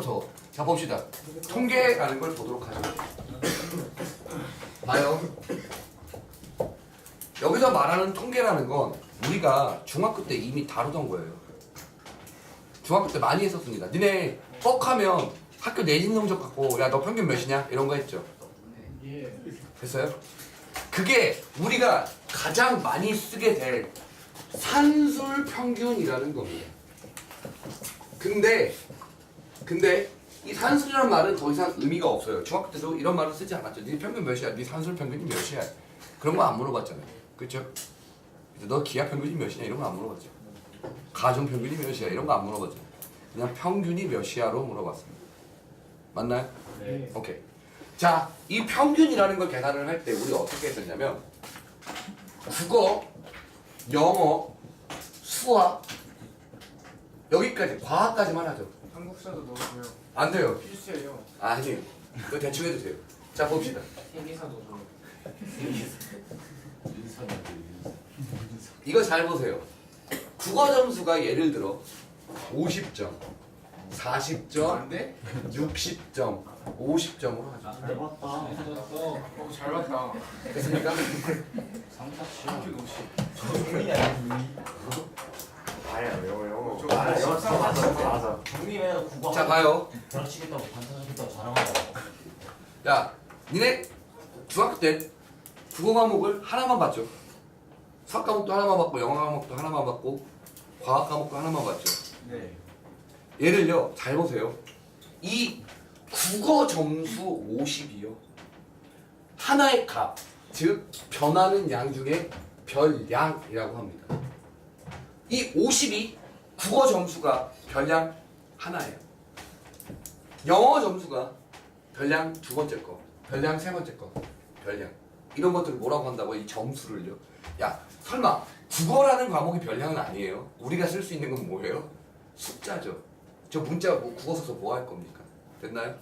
더. 자 봅시다. 통계라는 걸 보도록 하죠. 봐요. 여기서 말하는 통계라는 건 우리가 중학교 때 이미 다루던 거예요. 중학교 때 많이 했었습니다. 니네 뻑하면 학교 내신 성적 갖고 야 너 평균 몇이냐? 이런 거 했죠. 됐어요? 그게 우리가 가장 많이 쓰게 될 산술 평균이라는 겁니다. 근데 이 산술이라는 말은 더 이상 의미가 없어요. 중학교 때도 이런 말을 쓰지 않았죠. 네 평균 몇이야? 네 산술 평균이 몇이야? 그런 거 안 물어봤잖아요. 그렇죠? 너 기하 평균이 몇이냐? 이런 거 안 물어봤죠. 가정 평균이 몇이야? 이런 거 안 물어봤죠. 그냥 평균이 몇이야로 물어봤습니다. 맞나요? 네. 오케이. 자, 이 평균이라는 걸 계산을 할 때 우리가 어떻게 했었냐면 국어, 영어, 수학 여기까지 과학까지만 하죠. 한국사도 넣어줘요. 안 돼요. 필수예요. 아니, 이거 대충 해도 돼요. 자, 봅시다. 세계사도 넣어줘요. 이거 잘 보세요. 국어 점수가 예를 들어 50점, 40점, 안 돼? 60점, 50점으로 하죠. 잘 봤다. 잘 봤다. 됐습니까? 평균 50. 아야 영어. 저 아 영어 진짜 맞아. 형님은 국어 자, 봐요. 불합치겠다고 반성하겠다고 자랑한다고. 야, 니네 중학교 때 국어 과목을 하나만 봤죠? 수학 과목도 하나만 봤고, 영어 과목도 하나만 봤고, 과학 과목도 하나만 봤죠? 네. 얘를요, 잘 보세요. 이 국어 점수 50이요. 하나의 값, 즉 변하는 양 중에 별량이라고 합니다. 이 50이 국어 점수가 별량 하나예요. 영어 점수가 별량 두 번째 거, 별량 세 번째 거, 별량. 이런 것들을 뭐라고 한다고? 이 점수를요. 야, 설마 국어라는 과목이 별량은 아니에요? 우리가 쓸 수 있는 건 뭐예요? 숫자죠. 저 문자 뭐 국어 써서 뭐 할 겁니까? 됐나요?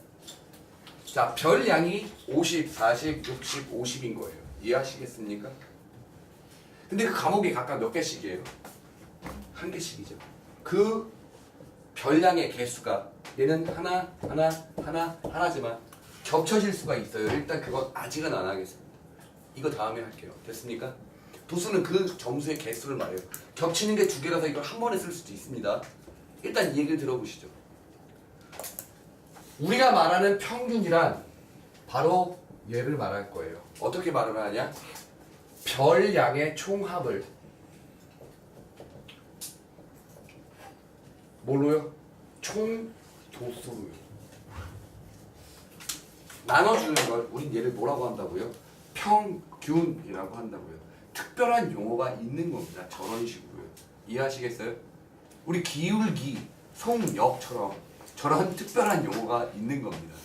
자, 별량이 50, 40, 60, 50인 거예요. 이해하시겠습니까? 근데 그 과목이 각각 몇 개씩이에요? 한 개씩이죠. 그 별량의 개수가 얘는 하나지만 겹쳐질 수가 있어요. 일단 그건 아직은 안 하겠습니다. 이거 다음에 할게요. 됐습니까? 도수는 그 점수의 개수를 말해요. 겹치는 게 두 개라서 이걸 한 번에 쓸 수도 있습니다. 일단 이 얘기를 들어보시죠. 우리가 말하는 평균이란 바로 얘를 말할 거예요. 어떻게 말을 하냐? 별량의 총합을 뭘로요? 총도수로요. 나눠주는 걸 우린 얘를 뭐라고 한다고요? 평균이라고 한다고요. 특별한 용어가 있는 겁니다. 저런 식으로요. 이해하시겠어요? 우리 기울기, 속력처럼 저런 특별한 용어가 있는 겁니다.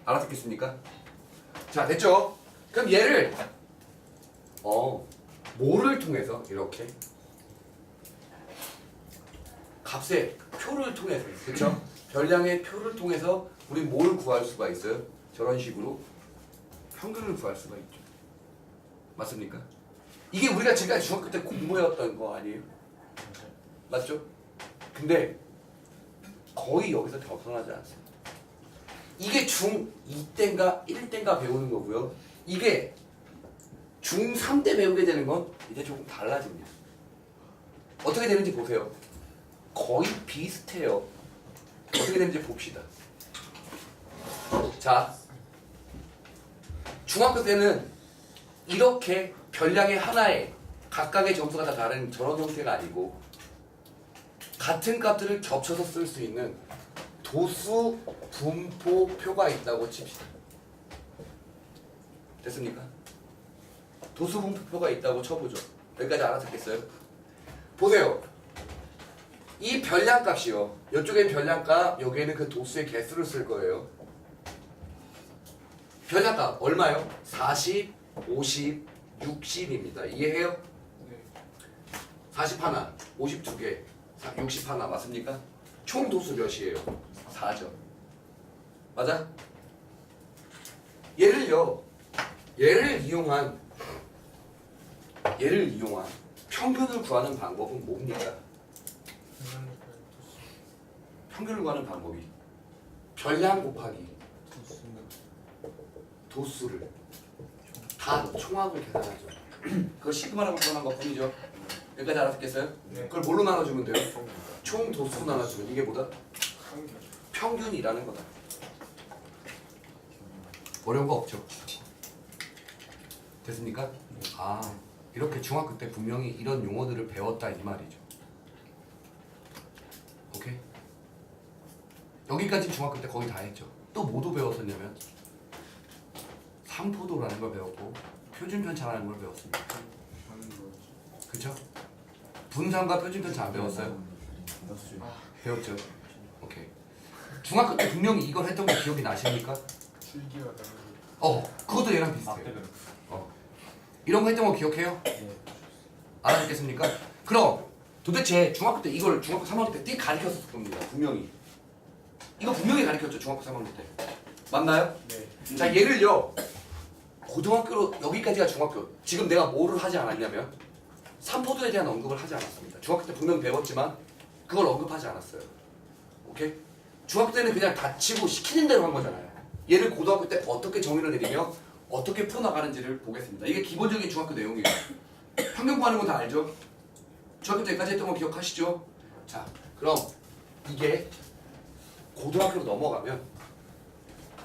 알아듣겠습니까? 자, 됐죠? 그럼 얘를 뭐를 통해서 이렇게 값의 표를 통해서, 그렇죠? 별량의 표를 통해서 우리 뭘 구할 수가 있어요? 저런 식으로 평균을 구할 수가 있죠. 맞습니까? 이게 우리가 지금까지 중학교 때 공부해왔던 거 아니에요? 맞죠? 근데 거의 여기서 벗어나지 않습니다. 이게 중2 때인가 1 때인가 배우는 거고요. 이게 중3 때 배우게 되는 건 이제 조금 달라집니다. 어떻게 되는지 보세요. 거의 비슷해요. 어떻게 되는지 봅시다. 자, 중학교 때는 이렇게 별량의 하나에 각각의 점수가 다 다른 저런 형태가 아니고 같은 값들을 겹쳐서 쓸 수 있는 도수 분포표가 있다고 칩시다. 됐습니까? 도수 분포표가 있다고 쳐보죠. 여기까지 알아듣겠어요? 보세요. 이 별량 값이요. 이쪽엔 별량 값, 여기에는 그 도수의 개수를 쓸 거예요. 별량 값 얼마요? 40, 50, 60입니다. 이해해요? 네. 40 하나, 50 두 개, 60 하나 맞습니까? 총 도수 몇이에요? 4점. 맞아? 얘를 이용한 평균을 구하는 방법은 뭡니까? 평균을 구하는 방법이 별량 곱하기 도수를 다 총합을 계산하죠. 그걸 시그마라고 표현한 것 뿐이죠. 여기까지 알아듣겠어요? 네. 그걸 뭘로 나눠주면 돼요? 총 도수로 나눠주면 이게 뭐다? 한결. 평균이라는 거다. 어려운 거 없죠? 됐습니까? 아, 이렇게 중학교 때 분명히 이런 용어들을 배웠다 이 말이죠. 오케이? 여기까지 중학교 때 거의 다 했죠. 또 뭐도 배웠었냐면 삼포도라는 걸 배웠고 표준편차라는 걸 배웠습니다. 하는 거지. 그쵸? 분산과 표준편차 안 배웠어요? 배웠죠? 오케이. 중학교 때 분명히 이걸 했던 게 기억이 나십니까? 줄기와 나누기. 그것도 얘랑 비슷해요. 이런 거 했던 거 기억해요? 알아듣겠습니까? 그럼 도대체 중학교 때 이걸 중학교 3학년 때 띠 가르쳤을 겁니다. 분명히. 이거 분명히 가르쳤죠. 중학교 3학년 때. 맞나요? 네. 자, 예를요. 고등학교로 여기까지가 중학교. 지금 내가 뭐를 하지 않았냐면 삼포도에 대한 언급을 하지 않았습니다. 중학교 때 분명 배웠지만 그걸 언급하지 않았어요. 오케이? 중학교 때는 그냥 다치고 시키는 대로 한 거잖아요. 얘를 고등학교 때 어떻게 정의를 내리며 어떻게 풀어나가는지를 보겠습니다. 이게 기본적인 중학교 내용이에요. 평균 구하는 건 다 알죠? 중학교 때까지 했던 거 기억하시죠? 자, 그럼 이게 고등학교로 넘어가면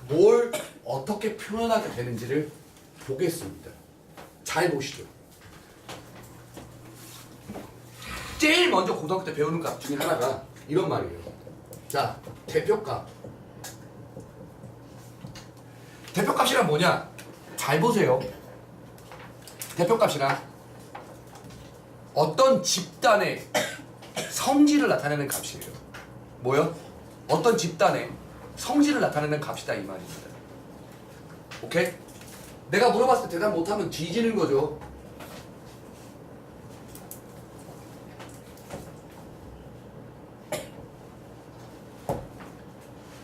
뭘 어떻게 표현하게 되는지를 보겠습니다. 잘 보시죠. 제일 먼저 고등학교 때 배우는 값 중에 하나가 이런 말이에요. 자, 대표값. 대표값이란 뭐냐? 잘 보세요. 대표값이란 어떤 집단의 성질을 나타내는 값이에요. 뭐요? 어떤 집단의 성질을 나타내는 값이다 이 말입니다. 오케이? 내가 물어봤을 때 대답 못하면 뒤지는 거죠.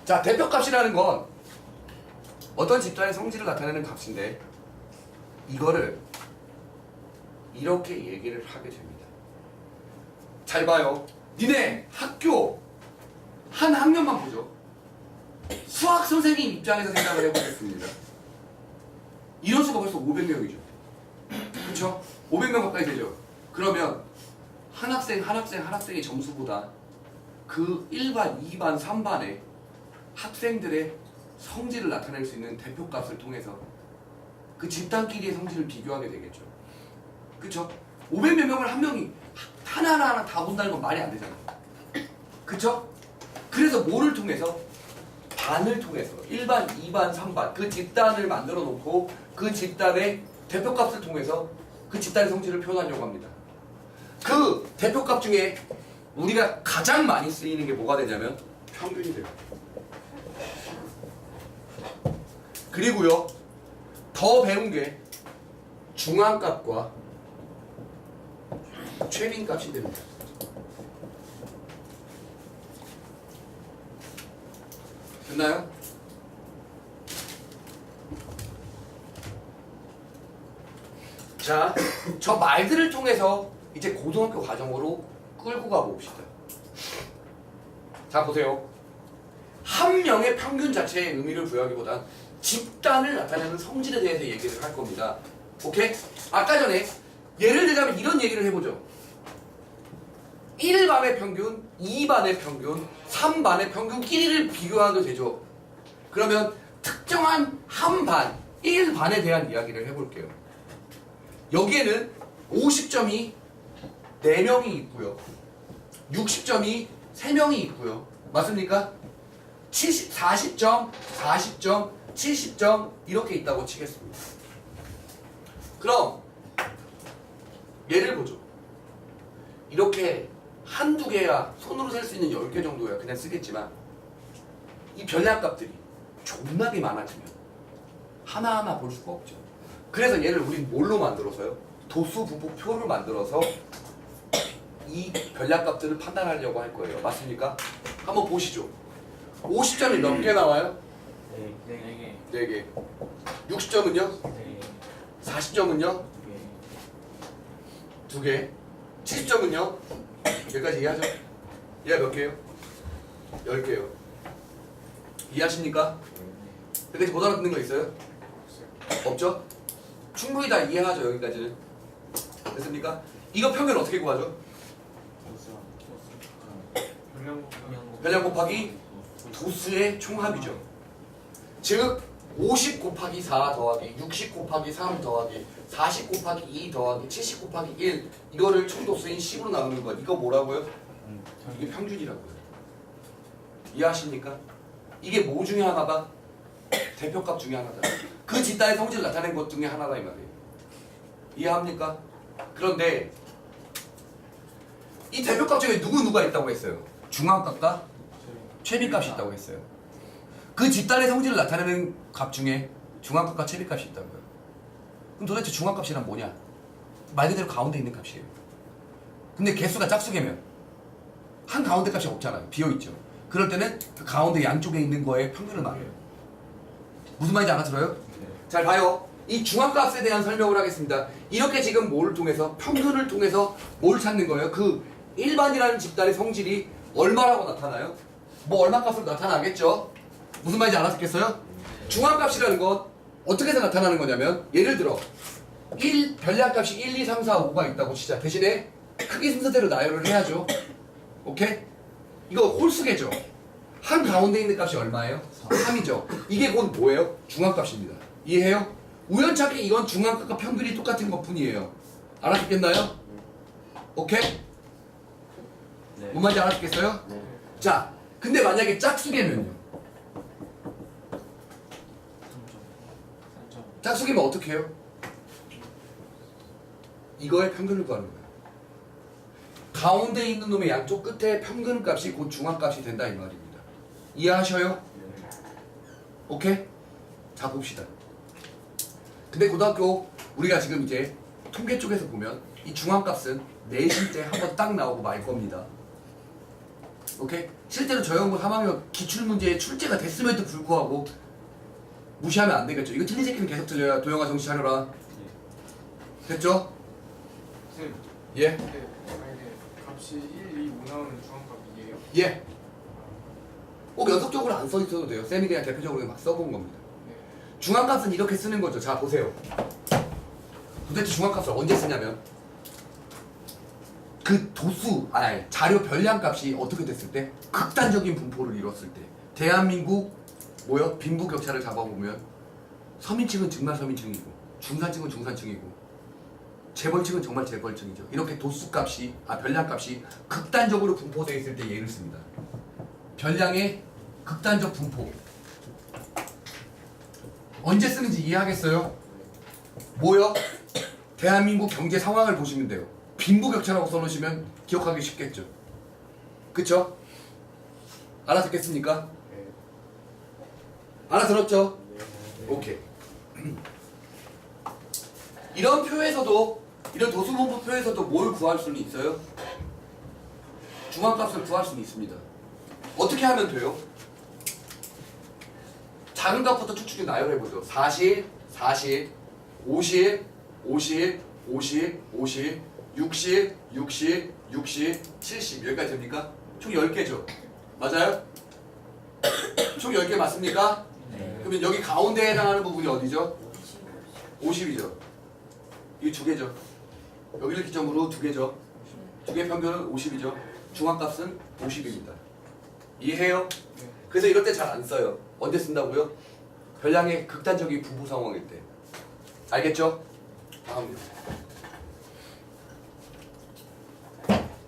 자, 대표값이라는 건 어떤 집단의 성질을 나타내는 값인데 이거를 이렇게 얘기를 하게 됩니다. 잘 봐요. 니네 학교 한 학년만 보죠. 수학 선생님 입장에서 생각을 해보겠습니다. 인원수가 벌써 500명이죠. 그렇죠? 500명 가까이 되죠. 그러면 한 학생의 점수보다 그 1반, 2반, 3반의 학생들의 성질을 나타낼 수 있는 대표값을 통해서 그 집단끼리의 성질을 비교하게 되겠죠. 그쵸? 500몇 명을 한 명이 하나하나 다 본다는 건 말이 안 되잖아요. 그쵸? 그래서 뭐를 통해서? 반을 통해서 1반, 2반, 3반 그 집단을 만들어 놓고 그 집단의 대표값을 통해서 그 집단의 성질을 표현하려고 합니다. 그 대표값 중에 우리가 가장 많이 쓰이는 게 뭐가 되냐면 평균이 돼요. 그리고요, 더 배운 게 중앙값과 최민값이 됩니다. 됐나요? 자, 저 말들을 통해서 이제 고등학교 과정으로 끌고 가봅시다. 자, 보세요. 한 명의 평균 자체의 의미를 부여하기보단 집단을 나타내는 성질에 대해서 얘기를 할 겁니다. 오케이? 아까 전에 예를 들자면 이런 얘기를 해보죠. 1반의 평균, 2반의 평균, 3반의 평균끼리를 비교하도 되죠. 그러면 특정한 한 반, 1반에 대한 이야기를 해볼게요. 여기에는 50점이 4명이 있고요. 60점이 3명이 있고요. 맞습니까? 40점, 40점, 70점 이렇게 있다고 치겠습니다. 그럼 예를 보죠. 이렇게 한두 개야 손으로 셀 수 있는 10개 정도야 그냥 쓰겠지만 이 별량값들이 존나게 많아지면 하나하나 볼 수가 없죠. 그래서 얘를 우린 뭘로 만들어서요? 도수 분포표를 만들어서 이 별량값들을 판단하려고 할 거예요. 맞습니까? 한번 보시죠. 50점이 몇 개 나와요? 네. 4개. 60점은요? 40점은요? 2개. 70점은요? 여기까지 이해하죠? 얘가 몇 개요? 10개요. 이해하십니까? 여기까지 못 알아듣는 거 있어요? 없죠? 충분히 다 이해하죠 여기까지는. 됐습니까? 이거 평균 어떻게 구하죠? 별량 곱하기 도수의 총합이죠. 즉 50 곱하기 4 더하기 60 곱하기 3 더하기 40 곱하기 2 더하기 70 곱하기 1 이거를 총도수인 10으로 나누는 것 이거 뭐라고요? 이게 평균이라고요. 이해하십니까? 이게 뭐 중에 하나다? 대표값 중에 하나다. 그 집단의 성질을 나타낸 것 중에 하나다 이 말이에요. 이해합니까? 그런데 이 대표값 중에 누가 있다고 했어요? 중앙값과 최빈값이 있다고 했어요. 그 집단의 성질을 나타내는 값 중에 중앙값과 최빈값이 있다고요. 그럼 도대체 중앙값이란 뭐냐? 말 그대로 가운데 있는 값이에요. 근데 개수가 짝수개면 한 가운데 값이 없잖아요. 비어있죠. 그럴 때는 그 가운데 양쪽에 있는 거에 평균을 말해요. 무슨 말인지 알아들어요? 잘 봐요. 이 중앙값에 대한 설명을 하겠습니다. 이렇게 지금 뭐를 통해서 평균을 통해서 뭘 찾는 거예요? 그 1반이라는 집단의 성질이 얼마라고 나타나요? 뭐 얼마 값으로 나타나겠죠? 무슨 말인지 알아듣겠어요? 중앙값이라는 건 어떻게 해서 나타나는 거냐면 예를 들어 별량값이 1, 2, 3, 4, 5가 있다고 치자. 대신에 크기 순서대로 나열을 해야죠. 오케이? 이거 홀수계죠. 한 가운데 있는 값이 얼마예요? 3이죠. 이게 곧 뭐예요? 중앙값입니다. 이해해요? 우연찮게 이건 중앙값과 평균이 똑같은 것 뿐이에요. 알아듣겠나요? 오케이? 네. 뭔 말인지 알아듣겠어요? 네. 자, 근데 만약에 짝수계면요? 짝수계면 어떻게 해요? 이거의 평균을 구하는 거예요. 가운데 있는 놈의 양쪽 끝에 평균값이 곧 중앙값이 된다 이 말입니다. 이해하셔요? 오케이? 자 봅시다. 근데 고등학교 우리가 지금 이제 통계 쪽에서 보면 이 중앙값은 내신 때 한번 딱 나오고 말 겁니다. 오케이? 실제로 저형고 3학년 기출문제에 출제가 됐음에도 불구하고 무시하면 안 되겠죠. 이거 틀린 새끼는 계속 들려야 도영아 정신 차려라. 됐죠? 쌤, 예? 근데 만약에 값이 1, 2, 5 나오는 중앙값이에요? 예. 꼭 연속적으로 안 써 있어도 돼요. 쌤이 그냥 대표적으로 막 써본 겁니다. 네. 중앙값은 이렇게 쓰는 거죠. 자 보세요. 도대체 중앙값을 언제 쓰냐면 그 도수, 아니 자료 별량값이 어떻게 됐을 때 극단적인 분포를 이뤘을 때 대한민국 뭐요? 빈부격차를 잡아보면 서민층은 정말 서민층이고 중산층은 중산층이고 재벌층은 정말 재벌층이죠. 이렇게 도수값이 별량값이 극단적으로 분포되어 있을 때 예를 씁니다. 별량의 극단적 분포 언제 쓰는지 이해하겠어요? 뭐요? 대한민국 경제 상황을 보시면 돼요. 빈부격차라고 써놓으시면 기억하기 쉽겠죠. 그쵸? 알아듣겠습니까? 네. 알아들었죠? 오케이. 이런 표에서도 이런 도수분포 표에서도 뭘 구할 수는 있어요? 중앙값을 구할 수는 있습니다. 어떻게 하면 돼요? 작은 값부터 축축히 나열해보죠. 40, 40, 50, 50, 50, 50, 60, 60, 60, 70 여기까지 됩니까? 총 10개죠? 맞아요? 총 10개 맞습니까? 네. 그러면 여기 가운데에 해당하는 부분이 어디죠? 50이죠. 이 두 개죠. 여기를 기점으로 두 개죠. 두 개 평균은 50이죠. 중앙값은 50입니다. 이해해요? 네. 그래서 이럴 때 잘 안 써요. 언제 쓴다고요? 별량의 극단적인 분포 상황일 때. 알겠죠? 다음.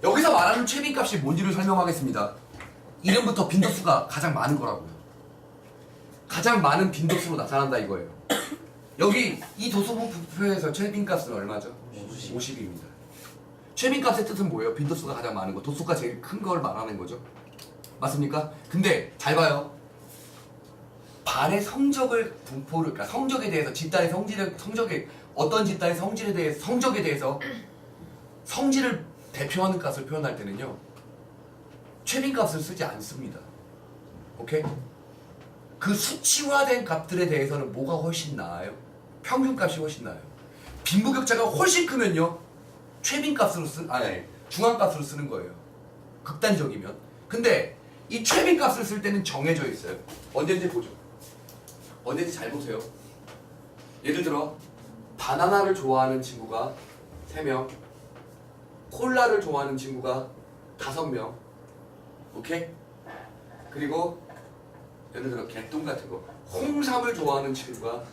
여기서 말하는 최빈값이 뭔지를 설명하겠습니다. 이름부터 빈도수가 가장 많은 거라고요. 가장 많은 빈도수로 나타난다 이거예요. 여기 이 도수분포표에서 최빈값은 얼마죠? 50입니다. 최빈값의 뜻은 뭐예요? 빈도수가 가장 많은 거. 도수가 제일 큰 걸 말하는 거죠. 맞습니까? 근데 잘 봐요. 반의 성적을 분포를, 그러니까 성적에 대해서 집단의 성적에 어떤 집단의 성적에 대해서 성질을 대표하는 값을 표현할 때는요 최빈값을 쓰지 않습니다. 오케이? 그 수치화된 값들에 대해서는 뭐가 훨씬 나아요? 평균값이 훨씬 나아요. 빈부격차가 훨씬 크면요 최빈값으로 중앙값으로 쓰는 거예요. 극단적이면. 근데 이 최빈값을 쓸 때는 정해져 있어요. 언제인지 보죠. 언제인지 잘 보세요. 예를 들어 바나나를 좋아하는 친구가 3명, 콜라를 좋아하는 친구가 5명, 오케이? 그리고 예를 들어 개똥 같은 거 홍삼을 좋아하는 친구가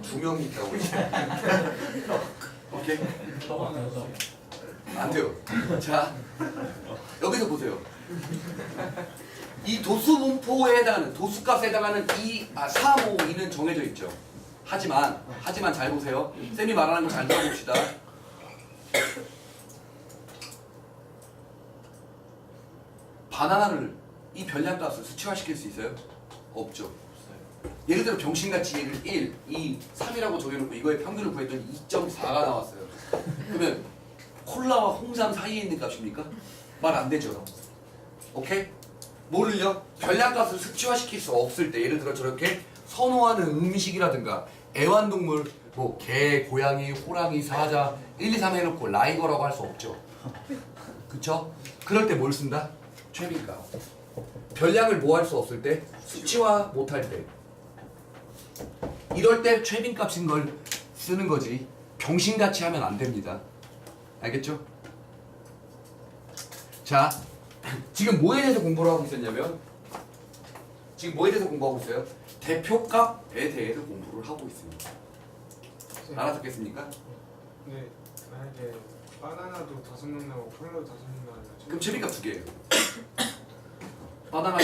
2명이 있다고 오케이? 안 돼요. 자, 여기서 보세요. 이 도수분포에 해당하는 도수값에 해당하는 3, 5, 2는 정해져 있죠. 하지만 잘 보세요. 쌤이 말하는 거 잘 들어봅시다. 바나나를 이 별량값을 수치화시킬 수 있어요? 없죠. 예를 들어 병신같이 얘를 1, 2, 3이라고 정해놓고 이거의 평균을 구했더니 2.4가 나왔어요. 그러면 콜라와 홍삼 사이에 있는 값입니까? 말 안 되죠. 오케이? 뭐를요? 별량값을 수치화시킬 수 없을 때 예를 들어 저렇게 선호하는 음식이라든가 애완동물 뭐 개, 고양이, 호랑이, 사자 1, 2, 3 해놓고 라이거라고 할 수 없죠. 그쵸? 그럴 때 뭘 쓴다? 최빈값. 별량을 뭐 할 수 없을 때? 수치화 못할 때. 이럴 때 최빈값인 걸 쓰는 거지 병신같이 하면 안 됩니다. 알겠죠? 자, 지금 뭐에 대해서 공부를 하고 있었냐면 지금 뭐에 대해서 공부하고 있어요? 대표값에 대해서 공부를 하고 있습니다. 알아듣겠습니까? 네, 만약에 바나나도 5명 나오고 콜라도 5명 나오면 그럼 최빈값 2개예요. 바나나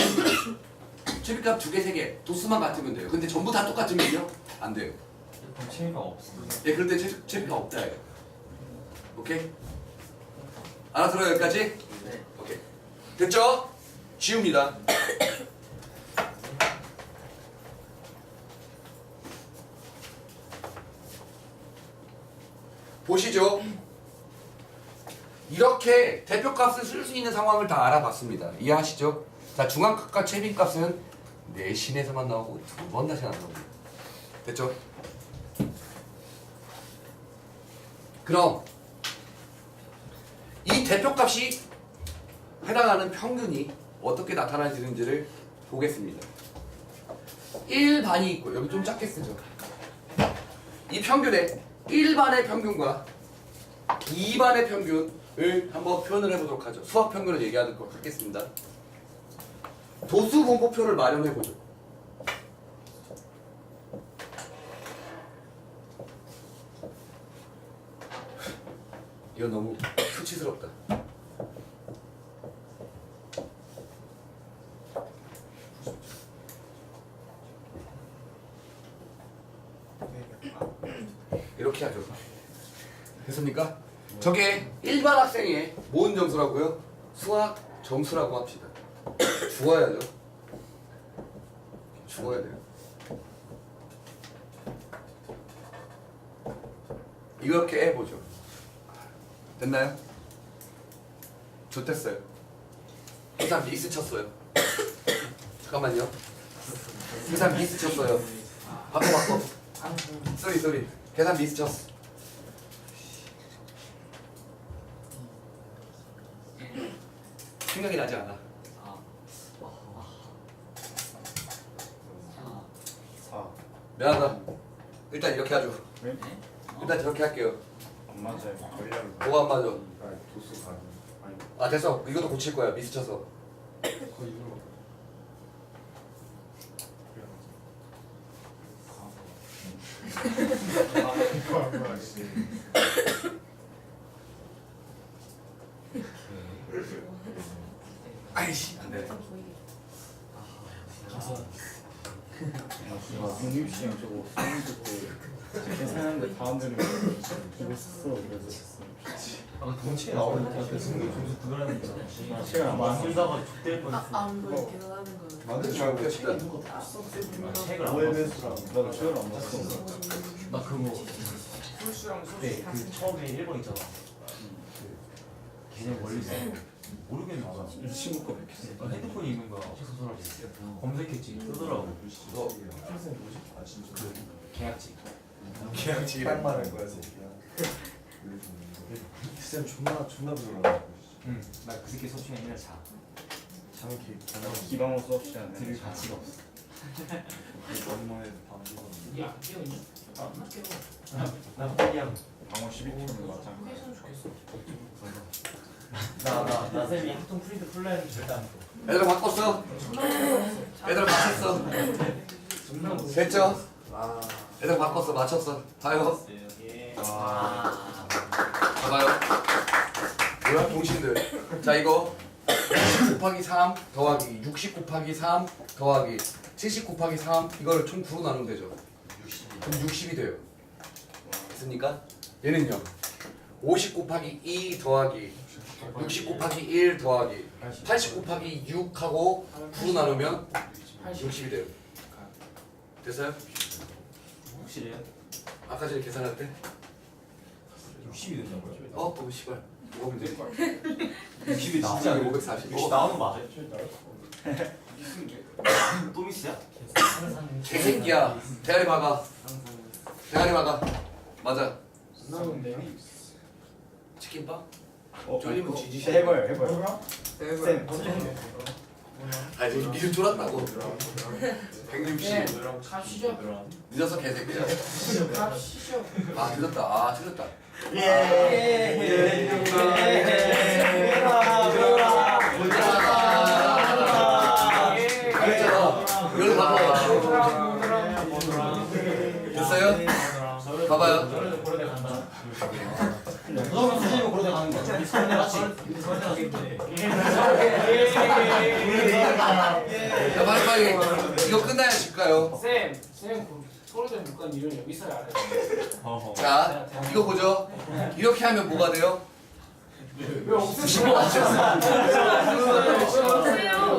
최빈값 2개, 3개 도수만 같으면 돼요. 근데 전부 다 똑같으면요? 안 돼요. 그럼 취미가 없어. 예, 그럴 때 최빈값 없다예요. 오케이? 알아들어요 여기까지? 네. 오케이. 됐죠? 지웁니다. 보시죠. 이렇게 대표값을 쓸 수 있는 상황을 다 알아봤습니다. 이해하시죠? 자, 중앙값과 최빈값은 내신에서만 나오고 2번 다시 안 나옵니다. 됐죠? 그럼 이 대표값이 해당하는 평균이 어떻게 나타나지는지를 보겠습니다. 1반이 있고 여기 좀 작게 쓰죠. 이 평균에 1반의 평균과 2반의 평균을 한번 표현을 해보도록 하죠. 수학 평균을 얘기하도록 하겠습니다. 도수 분포표를 마련해보죠. 이거 너무 수치스럽다. 이렇게 하죠. 됐습니까? 저게 일반 학생의 모은 점수라고요? 수학 점수라고 합시다. 주어야죠. 주어야 돼요. 이렇게 해보죠. 됐나요? 좋댔어요. 계산 미스 쳤어요. 잠깐만요. 계산 미스 쳤어요. 바꿔. 쏘리. 계산 미스 쳤어. 생각이 나지 않아. 4. 미안하다. 일단 이렇게 하죠. 네? 일단 저렇게 할게요. 안 맞아요. 걸려요. 뭐가 안 맞아? 아, 도수가 아니. 아 됐어. 이것도 고칠 거야. 미스 쳐서. 거의 이거 아이씨 안 되네. 공립시험 저거 수능 때 계산하는데 다 안 되는 거 이거 썼어 그래서 동치에 나오는 그 승리 점수 구별하는 거 있잖아. 시간 안 맞아. 쓰다가 족될 뻔했어. 뭐 계산하는 거. 만들지 말고 봅시다. 책을 안 봤어. OMS랑 나도 시간 안 봤어. 나 그거 풀수랑 그때 소수 그 처음에 1번 있잖아. 그 개념 원리 써. 모르겠는 거야. 이 친구 거 뵙겠어. 나 핸드폰이 있는 거야. 책 소설하지. 검색했지. 뜨더라고. 너 그 계약직. 계약직 딱 말할 거야 새끼야. 진짜 존나 부러워. 응. 나 그 새끼 수업 시간에 맨날 자. 장기. 기방어 수업 시간 들을 가치가 없어. 너무만 해도 다음 주거든요. 야안 깨우냐? 안 깨워. 나 팬이야. 방어 12kg는 마찬가지. 후회선 좋겠어. 나 쌤이 학통 프린트 풀라 했는데 절대 안 줘. 얘들아 바꿨어. 얘들아 맞췄어. 됐죠? 얘들아 바꿨어. 맞췄어. 봐요. 봐봐요. 뭐야 동신들. 자 이거 60 곱하기 3 더하기 60 곱하기 3 더하기 70 곱하기 3 이거를 총 9로 나누면 되죠. 60이. 그럼 60이 돼요. 됐습니까? 얘는요. 50 곱하기 2 더하기 60 곱하기 1 더하기 80 곱하기 6하고 9로 나누면 60이 돼요. 됐어요? 확실해요? 아까 전에 계산할 때? 60이 된다고요? 어 씨발. 이거 문제. 60이 진짜 540. 60 나오는 거 맞아요? 미스인데. 또 미스야? 개새끼야. 대가리 막아. 대가리 막아. 맞아. 나오는데요? 치킨빵? 쫄리면 지지시. 해봐요. 쌤. 아 지금 미술 쫄았다고. 160. 가시죠. 늦어서 개새끼야. 가시죠. 아 늦었다. 아 틀렸다. 그랬잖아. 이걸로 바꿔. 됐어요? 봐봐요. 저래도 고려대 간다. 너는 선생님은 고려대 가는 거야. 서울대 맞지? 자 빨리빨리. 이거 끝나야 질까요? 쌤 서울대 물건 이름 여기서 알아요. 자 이거 보죠. 이렇게 하면 뭐가 돼요? 왜 없으신 거 같죠?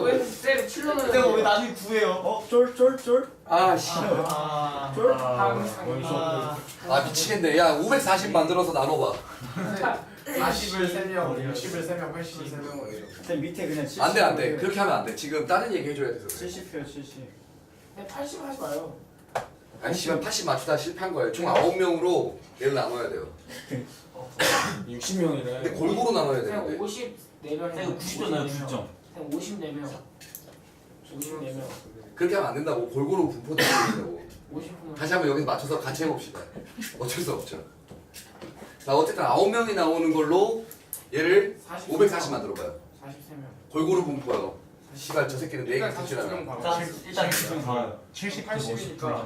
왜쌤 칠로는 내가 왜 나중에 구해요? 쫄. 아 씨. 쫄. 항상 아 미치겠네. 야 540 만들어서 나눠봐. 40을 3명, 60을 3명, 80을 3명을. 쌤 밑에 그냥 70. 안돼 안돼. 그렇게 하면 안돼. 지금 다른 얘기 해줘야 돼서 그래. 70이요 70. 80 하지 마요. 아니 씨발 80 맞추다 실패한 거예요. 총 9명으로 얘를 나눠야 돼요. 60명이네. 근데 골고루 나눠야 쌤 되는데. 54명. 쌤 90점 나요 90점. 쌤 54명. 54명. 그렇게 하면 안 된다고. 골고루 분포돼야 된다고. 50명. 다시 한번 여기서 맞춰서 같이 해봅시다. 어쩔 수 없죠. 자 어쨌든 9명이 나오는 걸로 얘를 540 만들어봐요. 43명. 골고루 분포요. 씨발 저 새끼는 내 얘기 일단 듣지 40명 않아. 봐봐. 일단 60점 가요. 70, 80이니까.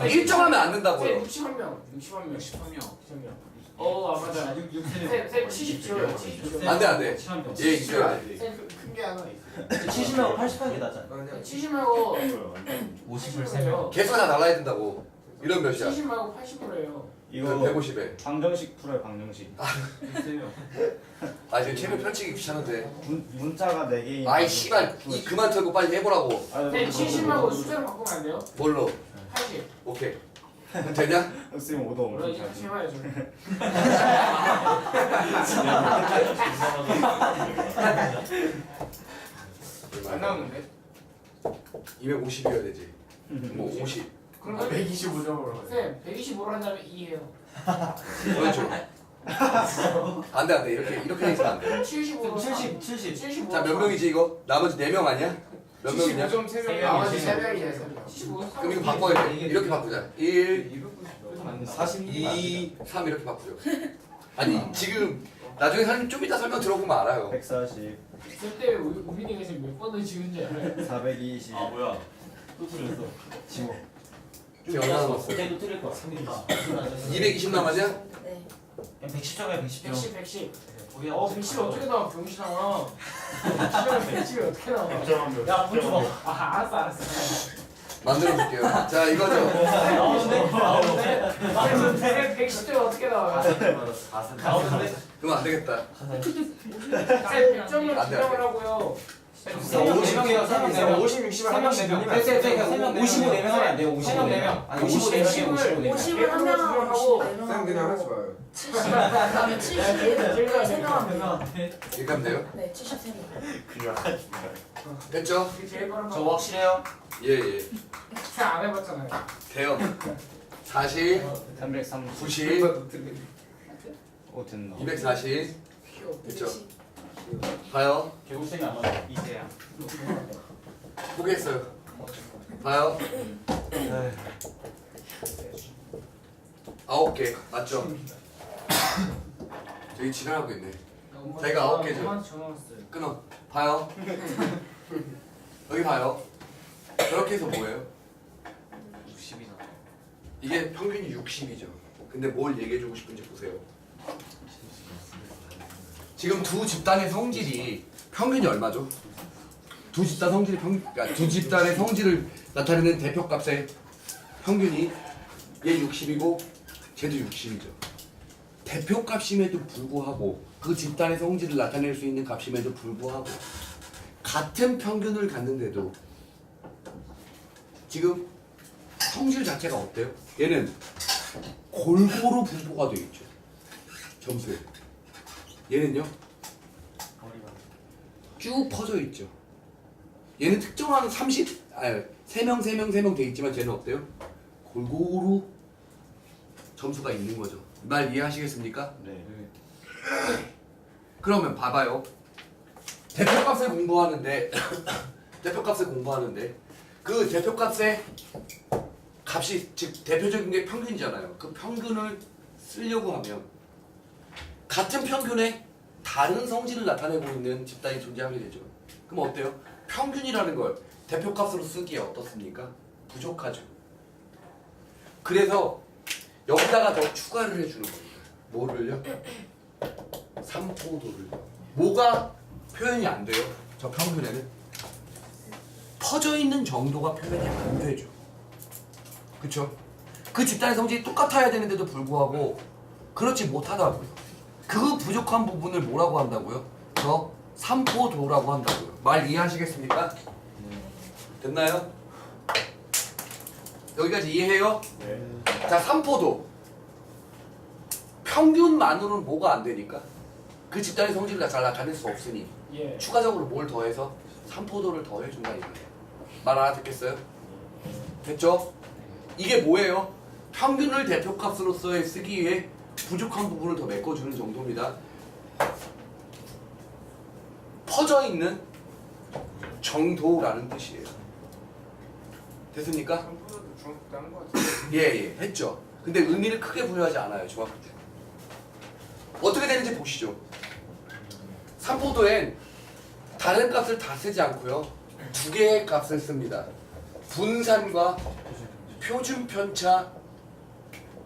일정하면 안 쌤 된다고요. 61명. 61명. 10명. 60명. 아 맞아. 쌤 70 지워요. 70 지워요. 안돼 안돼. 얘 있어야 돼. 큰게 하나 있어. 70명 80하는 게 낫잖아. 70 말고 50을 3명. 개수가 다 달라야 된다고. 이런 몇이야? 70 말고 80으로 해요. 이거 150에. 방정식 풀어요 방정식. 아 지금 책을 펼치기 귀찮은데. 문자가 4개인. 아이 씨발 이 그만 털고 빨리 해보라고. 쌤 70 말고 숫자로 바꾸면 안 돼요? 뭘로? 80. 오케이. 그럼 되냐? 쌤 오더 물론 엄청 이제 같이 잘. 해봐야죠. 안 나오는데? 250이어야 되지. 뭐 50. 그러면 125점으로. 쌤 125로 한 다음에 2 해요. 그렇죠. 안돼 안돼 이렇게 해서는 안 돼. 75로 70 75. 자 몇 명이지 이거? 나머지 4명 아니야? 몇 명이냐? 75점 3명. 나머지 나머지 3명이야. 75. 그럼 이거 바꿔야 돼. 이렇게 바꾸자. 1, 42 3 이렇게 바꾸죠. 아니 지금 나중에 좀 이따 설명 들어보면 알아요. 140. 그때 우빈이가 지금 몇 번을 지은지 알아요? 420. 아 뭐야 또 틀렸어. 지워. 지금 얼마나 남았어? 쟤도 틀릴 거야. 220 남았냐? 네. 110점이야 110점. 110, 110. 110 어떻게 나와? 병신아. 110이 어떻게 나와? 야 문 줘봐. 아, 알았어. 만들어 볼게요. 자 이거죠. 나오는데? 110점 어떻게 나와? 나오는데? 그럼 안 되겠다. 100점을 안 돼, 주장을 하고요. 50명이야 3명 50, 60을 한 명씩 늘리면 안 돼. 55 4명 하면 안 돼요. 55 4명. 아니 55 4명. 50을 한 명 하고 쌤 그냥 하지 마요. 70, 그다음에 74명 하면 이렇게 하면 돼요? 네, 73명. 됐죠? 이게 제일 빠른 저 거. 확실해요? 예예. 안 해봤잖아요. 돼요. 40, 330. 90, 오 됐나? 240. 귀여워. 됐죠? 봐요. 개울생이 안 맞아. 이제야. 포기했어요. 봐요. 9개 맞죠? 저기 지랄하고 있네. 자기가 9개죠. 엄마한테 전화 왔어요. 끊어. 봐요. 여기 봐요. 저렇게 해서 뭐예요? 60이나. 이게 평균이 60이죠. 근데 뭘 얘기해주고 싶은지 보세요. 지금 두 집단의 성질이 평균이 얼마죠? 두 집단 성질이 그러니까 두 집단의 성질을 나타내는 대표값의 평균이 얘 60이고 쟤도 60이죠. 대표값임에도 불구하고 그 집단의 성질을 나타낼 수 있는 값임에도 불구하고 같은 평균을 갖는데도 지금 성질 자체가 어때요? 얘는 골고루 분포가 되어 있죠. 점수에. 얘는요? 머리가. 쭉 퍼져 있죠. 얘는 특정한 3명 돼 있지만 쟤는 어때요? 골고루 점수가 있는 거죠. 말 이해하시겠습니까? 네. 그러면 봐봐요. 대표값을 공부하는데 그 대표값의 값이 즉 대표적인 게 평균이잖아요. 그 평균을 쓰려고 하면 같은 평균에 다른 성질을 나타내고 있는 집단이 존재하게 되죠. 그럼 어때요? 평균이라는 걸 대표값으로 쓰기에 어떻습니까? 부족하죠. 그래서 여기다가 더 추가를 해주는 겁니다. 뭐를요? 삼포도를요. 뭐가 표현이 안 돼요? 저 평균에는 퍼져 있는 정도가 표현이 안 되죠. 그쵸? 그 집단의 성질이 똑같아야 되는데도 불구하고 그렇지 못하다고요. 그 부족한 부분을 뭐라고 한다고요? 저 삼포도라고 한다고요. 말 이해하시겠습니까? 됐나요? 여기까지 이해해요? 네. 자, 삼포도 평균만으로는 뭐가 안 되니까 그 집단의 성질을 잘 나타낼 수 없으니 예. 추가적으로 뭘 더해서 삼포도를 더해준다 이거예요. 말 알아듣겠어요? 됐죠? 이게 뭐예요? 평균을 대표값으로서 쓰기 위해 부족한 부분을 더 메꿔주는 정도입니다. 퍼져 있는 정도라는 뜻이에요. 됐습니까? 3%도 중학교 때 한 거 같은데. 예, 했죠. 근데 의미를 크게 부여하지 않아요, 중학교 때. 어떻게 되는지 보시죠. 삼포도엔 다른 값을 다 쓰지 않고요. 두 개의 값을 씁니다. 분산과 표준 편차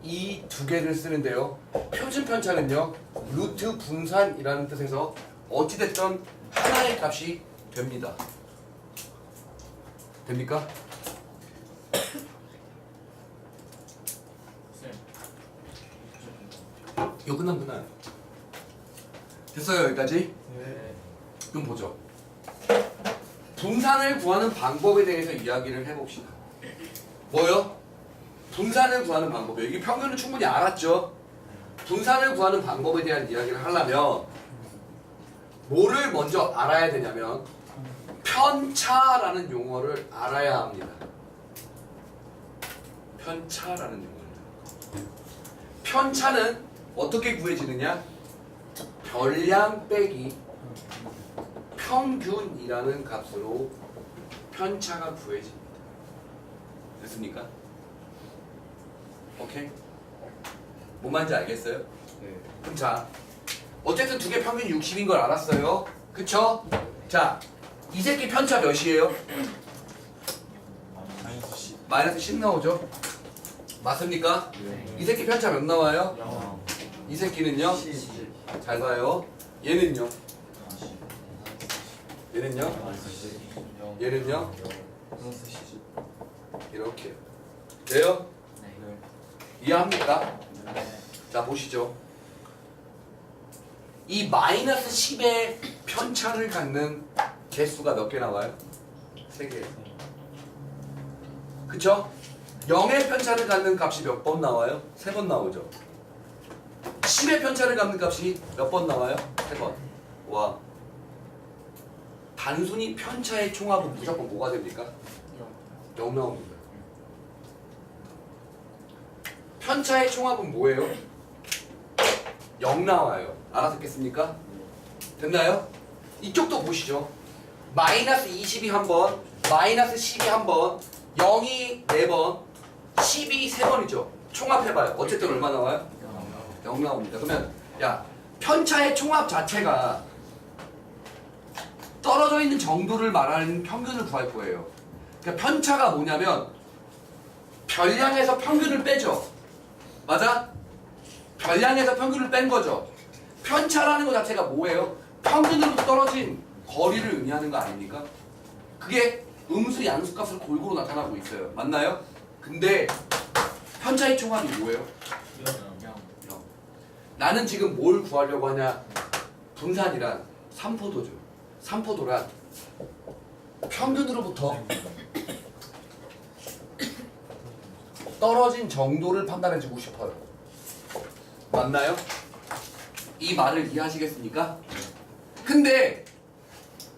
이 두 개를 쓰는데요. 표준 편차는요. 루트 분산이라는 뜻에서 어찌됐든 하나의 값이 됩니다. 됩니까? 이거 끝나요. 됐어요 여기까지? 네. 그럼 보죠. 분산을 구하는 방법에 대해서 이야기를 해봅시다. 뭐요? 분산을 구하는 방법이요. 이게 평균은 충분히 알았죠? 분산을 구하는 방법에 대한 이야기를 하려면 뭐를 먼저 알아야 되냐면 편차라는 용어를 알아야 합니다. 편차라는 용어입니다. 편차는 어떻게 구해지느냐? 별량 빼기 평균이라는 값으로 편차가 구해집니다. 됐습니까? 오케이? 뭔 말인지 알겠어요? 네. 그럼 자, 어쨌든 두 개 평균 60인 걸 알았어요. 그쵸? 자, 이 새끼 편차 몇이에요? 마이너스 10 나오죠? 맞습니까? 이 새끼 편차 몇 나와요? 이 새끼는요? 잘 봐요. 얘는요? 얘는요? 얘는요? 이렇게 돼요? 이해합니까? 자 보시죠. 이 마이너스 10의 편차를 갖는 개수가 몇 개 나와요? 3개. 그쵸? 0의 편차를 갖는 값이 몇 번 나와요? 3번 나오죠. 10의 편차를 갖는 값이 몇 번 나와요? 3번. 와. 단순히 편차의 총합은 무조건 뭐가 됩니까? 0 나옵니다. 편차의 총합은 뭐예요? 0 나와요. 알아듣겠습니까? 됐나요? 이쪽도 보시죠. 마이너스 20이 한 번, 마이너스 10이 한 번, 0 B 3번이죠. 총합해봐요. 어쨌든 얼마 나와요? 0 나옵니다. 그러면 야 편차의 총합 자체가 떨어져 있는 정도를 말하는 평균을 구할 거예요. 그러니까 편차가 뭐냐면 별량에서 평균을 빼죠. 맞아? 별량에서 평균을 뺀 거죠. 편차라는 것 자체가 뭐예요? 평균으로부터 떨어진 거리를 의미하는 거 아닙니까? 그게 음수 양수값으로 골고루 나타나고 있어요. 맞나요? 근데 편차의 총합이 뭐예요? 영. 나는 지금 뭘 구하려고 하냐? 분산이란 삼포도죠. 삼포도란 평균으로부터 떨어진 정도를 판단해주고 싶어요. 맞나요? 이 말을 이해하시겠습니까? 근데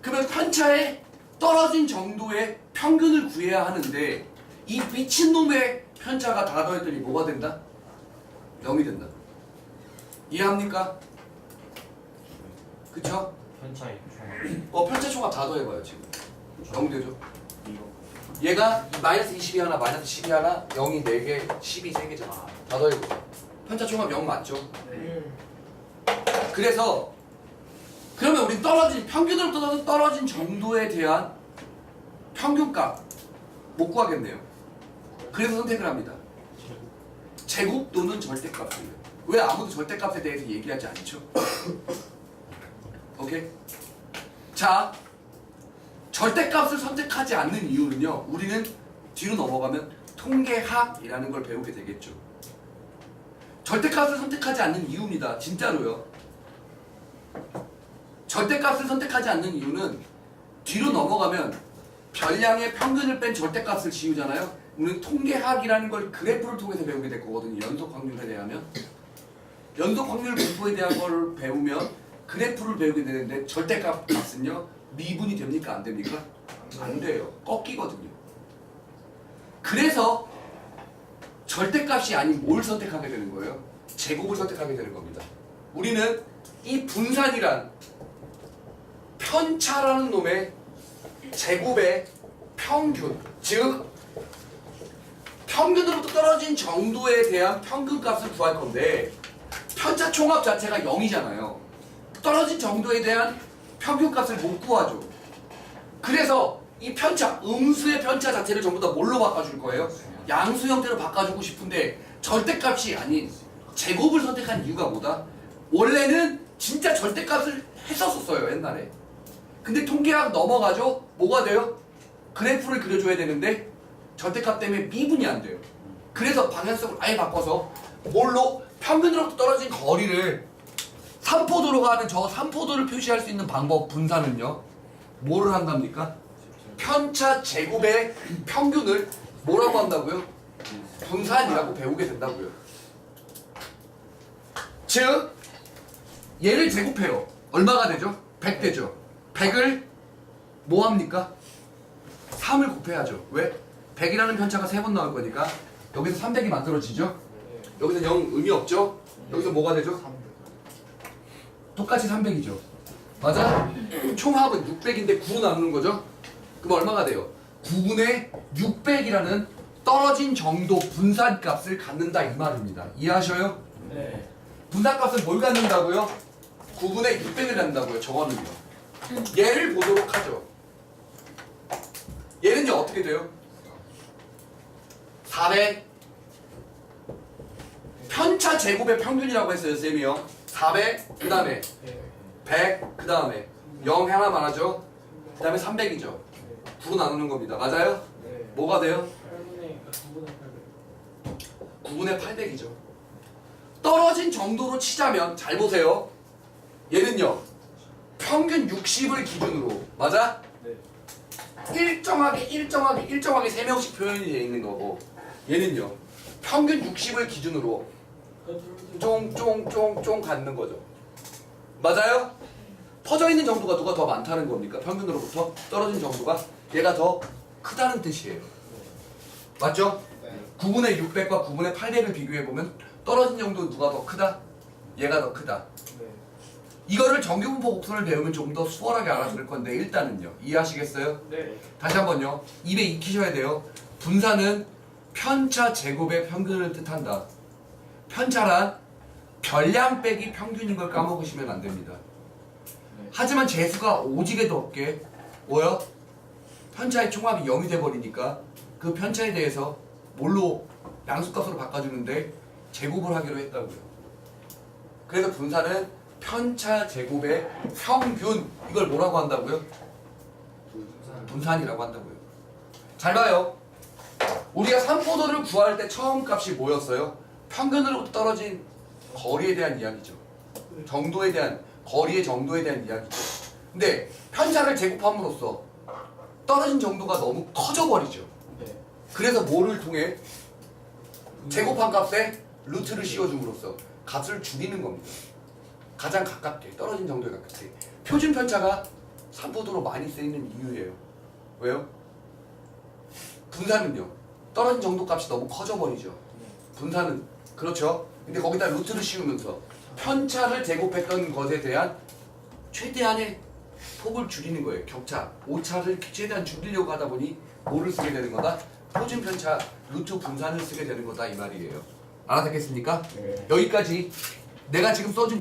그러면 편차의 떨어진 정도의 평균을 구해야 하는데 이 미친놈의 편차가 다 더했더니 뭐가 된다? 0이 된다. 이해합니까? 그쵸? 편차이 편차 총합 다 더해봐요 지금. 0 되죠? 얘가 마이너스 20이 하나, 마이너스 10이 하나, 0이 4개, 10이 3개잖아. 다 더해보자. 편차 총합 0 맞죠? 그래서 그러면 우리 평균으로 떨어진 정도에 대한 평균값 못 구하겠네요. 그래서 선택을 합니다. 제곱 또는 절대값이에요. 왜 아무도 절대값에 대해서 얘기하지 않죠? 오케이? 자, 절대값을 선택하지 않는 이유는요. 우리는 뒤로 넘어가면 통계학이라는 걸 배우게 되겠죠. 절대값을 선택하지 않는 이유입니다. 진짜로요. 절대값을 선택하지 않는 이유는 뒤로 넘어가면 별량의 평균을 뺀 절대값을 지우잖아요. 우리는 통계학이라는 걸 그래프를 통해서 배우게 될 거거든요. 연속 확률에 대하면. 연속 확률 분포에 대한 걸 배우면 그래프를 배우게 되는데 절대값은요. 미분이 됩니까? 안 됩니까? 안 돼요. 꺾이거든요. 그래서 절대값이 아닌 뭘 선택하게 되는 거예요? 제곱을 선택하게 되는 겁니다. 우리는 이 분산이란 편차라는 놈의 제곱의 평균, 즉 평균으로부터 떨어진 정도에 대한 평균값을 구할 건데 편차 총합 자체가 0이잖아요. 떨어진 정도에 대한 평균값을 못 구하죠. 그래서 이 편차, 음수의 편차 자체를 전부 다 뭘로 바꿔줄 거예요? 양수 형태로 바꿔주고 싶은데 절대값이 아닌 제곱을 선택한 이유가 뭐다? 원래는 진짜 절대값을 했었어요 옛날에. 근데 통계학 넘어가죠? 뭐가 돼요? 그래프를 그려줘야 되는데 절대값 때문에 미분이 안 돼요. 그래서 방향성을 아예 바꿔서 뭘로? 평균으로부터 떨어진 거리를 3포도로 가는 저 3포도를 표시할 수 있는 방법 분산은요. 뭐를 한답니까? 편차 제곱의 평균을 뭐라고 한다고요? 분산이라고 배우게 된다고요. 즉 얘를 제곱해요. 얼마가 되죠? 100 되죠. 100을 뭐 합니까? 3을 곱해야죠. 왜? 100이라는 편차가 3번 나올 거니까 여기서 300이 만들어지죠? 여기서 0 의미 없죠? 여기서 뭐가 되죠? 똑같이 300이죠. 맞아? 총합은 600인데 9로 나누는 거죠? 그럼 얼마가 돼요? 9분의 600이라는 떨어진 정도 분산값을 갖는다 이 말입니다. 이해하셔요? 네. 분산값은 뭘 갖는다고요? 9분의 600을 갖는다고요. 저거는요. 얘를 보도록 하죠. 얘는요 어떻게 돼요? 400 편차 제곱의 평균이라고 했어요 쌤이요. 400 그 다음에 100 그 다음에 0 하나만 하죠. 그 다음에 300이죠. 9로 나누는 겁니다. 맞아요? 뭐가 돼요? 9분의 800이죠. 떨어진 정도로 치자면 잘 보세요. 얘는요 평균 60을 기준으로 맞아? 일정하게 3명씩 표현이 되어 있는 거고 얘는요 평균 60을 기준으로 쫑쫑쫑쫑 갖는 거죠. 맞아요? 퍼져 있는 정도가 누가 더 많다는 겁니까? 평균으로부터 떨어진 정도가 얘가 더 크다는 뜻이에요. 맞죠? 9분의 600과 9분의 800을 비교해보면 떨어진 정도 누가 더 크다? 얘가 더 크다. 이거를 정규분포 곡선을 배우면 조금 더 수월하게 알아들을 건데 일단은요 이해하시겠어요? 네. 다시 한번요 입에 익히셔야 돼요. 분산은 편차 제곱의 평균을 뜻한다. 편차란 별량 빼기 평균인 걸 까먹으시면 안 됩니다. 하지만 재수가 오지게도 없게 뭐요? 편차의 총합이 0이 돼버리니까 그 편차에 대해서 뭘로 양수값으로 바꿔주는데 제곱을 하기로 했다고요. 그래서 분산은 편차 제곱의 평균, 이걸 뭐라고 한다고요? 분산이라고 한다고요. 잘 봐요. 우리가 삼포도를 구할 때 처음 값이 뭐였어요? 평균으로부터 떨어진 거리에 대한 이야기죠. 정도에 대한, 거리의 정도에 대한 이야기죠. 근데 편차를 제곱함으로써 떨어진 정도가 너무 커져버리죠. 그래서 뭐를 통해? 제곱한 값에 루트를 씌워줌으로써 값을 줄이는 겁니다. 가장 가깝게, 떨어진 정도에 가깝게. 표준 편차가 삼포도로 많이 쓰이는 이유예요. 왜요? 분산은요, 떨어진 정도 값이 너무 커져버리죠. 분산은 그렇죠. 근데 거기다 루트를 씌우면서 편차를 제곱했던 것에 대한 최대한의 폭을 줄이는 거예요. 격차, 오차를 최대한 줄이려고 하다 보니 뭐를 쓰게 되는 거다? 표준 편차, 루트 분산을 쓰게 되는 거다 이 말이에요. 알아듣겠습니까? 네. 여기까지 내가 지금 써준